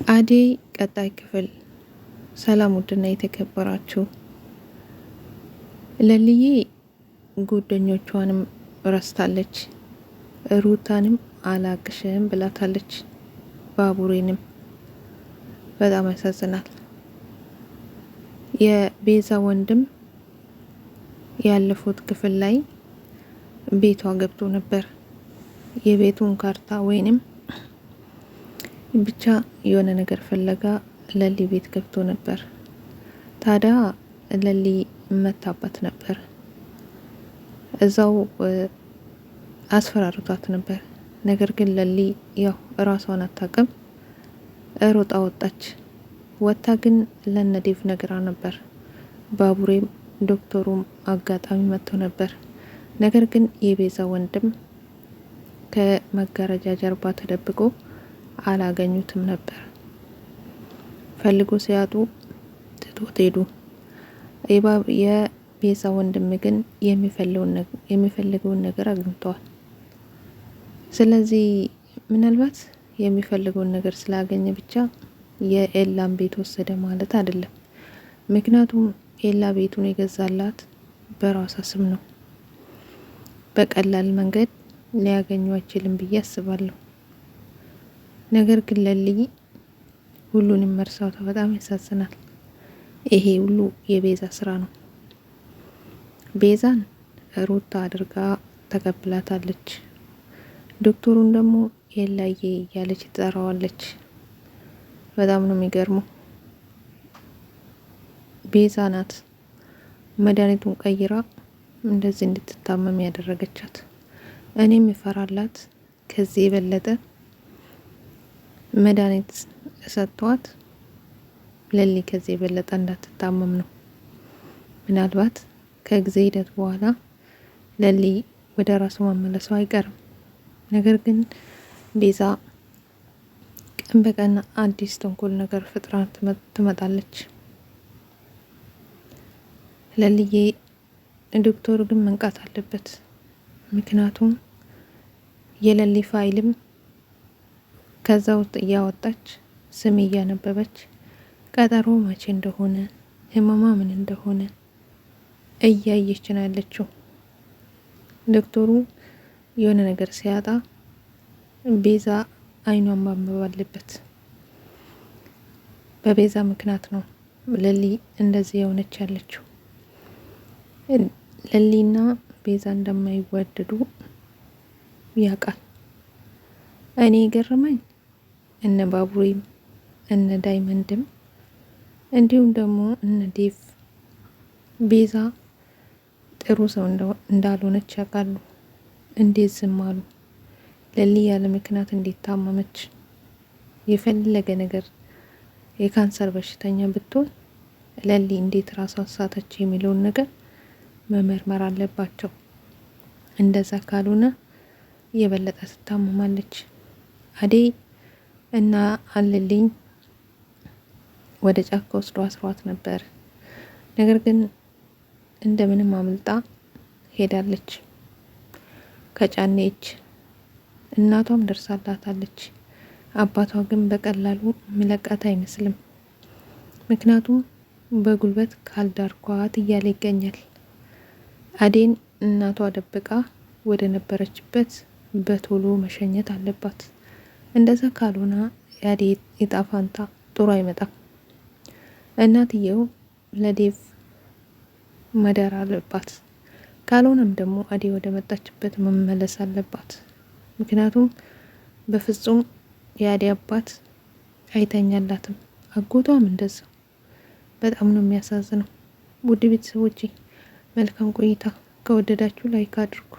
አደይ ቀጣይ ክፍል። ሰላም ውድና የተከበራችሁ ለልዬ ጓደኞቿንም ረስታለች። ሩታንም አላቅሽም ብላታለች። ባቡሬንም በጣም ያሳዝናል። የቤዛ ወንድም ያለፉት ክፍል ላይ ቤቷ ገብቶ ነበር። የቤቱን ካርታ ወይንም ብቻ የሆነ ነገር ፍለጋ ለሊ ቤት ገብቶ ነበር። ታዲያ ለሊ መታባት ነበር። እዛው አስፈራርቷት ነበር። ነገር ግን ለሊ ያው እራሷን አታውቅም፣ ሮጣ ወጣች። ወታ ግን ለነዴቭ ነግራ ነበር። ባቡሬም ዶክተሩም አጋጣሚ መጥተው ነበር። ነገር ግን የቤዛ ወንድም ከመጋረጃ ጀርባ ተደብቆ አላገኙትም ነበር። ፈልጎ ሲያጡ ትቶት ሄዱ። የቤዛ ወንድም ግን የሚፈልገውን ነገር አግኝተዋል። ስለዚህ ምናልባት የሚፈልገውን ነገር ስላገኘ ብቻ የኤላን ቤት ወሰደ ማለት አይደለም። ምክንያቱም ኤላ ቤቱን የገዛላት በራሷ ስም ነው። በቀላል መንገድ ሊያገኙ አይችልም ብዬ አስባለሁ። ነገር ግን ለልይ ሁሉንም መርሳቷ በጣም ያሳዝናል። ይሄ ሁሉ የቤዛ ስራ ነው። ቤዛን ሩታ አድርጋ ተቀብላታለች። ዶክተሩን ደግሞ የላዬ እያለች ትጠራዋለች። በጣም ነው የሚገርመው። ቤዛ ናት መድኃኒቱን ቀይራ እንደዚህ እንድትታመም ያደረገቻት። እኔም ይፈራላት ከዚህ የበለጠ መድኃኒት ሰጥቷት ለሊ ከዚህ የበለጠ እንዳትታመም ነው። ምናልባት ከጊዜ ሂደት በኋላ ለሊ ወደ ራሱ መመለሱ አይቀርም። ነገር ግን ቤዛ ቀን በቀን አዲስ ተንኮል ነገር ፍጥራ ትመጣለች። ለልዬ ዶክተሩ ግን መንቃት አለበት። ምክንያቱም የለሊ ፋይልም ከዛ ውስጥ እያወጣች ስም እያነበበች ቀጠሮ መቼ እንደሆነ ህመማ ምን እንደሆነ እያየች ነው ያለችው። ዶክተሩ የሆነ ነገር ሲያጣ ቤዛ አይኗን ማንበብ አለበት። በቤዛ ምክንያት ነው ለሊ እንደዚህ የሆነች ያለችው። ለሊና ቤዛ እንደማይወደዱ ያውቃል። እኔ ገርመኝ እነ ባቡሬም እነ ዳይመንድም እንዲሁም ደግሞ እነ ዴቭ ቤዛ ጥሩ ሰው እንዳልሆነች ያውቃሉ። እንዴት ዝም አሉ? ለሊ ያለ ምክንያት እንዴት ታመመች? የፈለገ ነገር የካንሰር በሽተኛ ብትሆን ለሊ እንዴት ራሷ አሳተች የሚለውን ነገር መመርመር አለባቸው። እንደዛ ካልሆነ የበለጠ ትታመማለች። አደይ እና አለልኝ ወደ ጫካ ወስዶ አስሯት ነበር። ነገር ግን እንደምንም አምልጣ ሄዳለች ከጫኔች። እናቷም ደርሳላታለች። አባቷ ግን በቀላሉ ሚለቃት አይመስልም። ምክንያቱም በጉልበት ካልዳርኳት እያለ ይገኛል። አዴን እናቷ ደብቃ ወደ ነበረችበት በቶሎ መሸኘት አለባት። እንደዛ ካልሆነ የአዴ እጣ ፋንታ ጥሩ አይመጣም። እናትየው ለዴቭ መዳር አለባት። ካልሆነም ደግሞ አዴ ወደ መጣችበት መመለስ አለባት። ምክንያቱም በፍጹም የአዴ አባት አይተኛላትም። አጎቷም እንደዛው። በጣም ነው የሚያሳዝነው። ውድ ቤተሰቦቼ መልካም ቆይታ። ከወደዳችሁ ላይክ አድርጉ።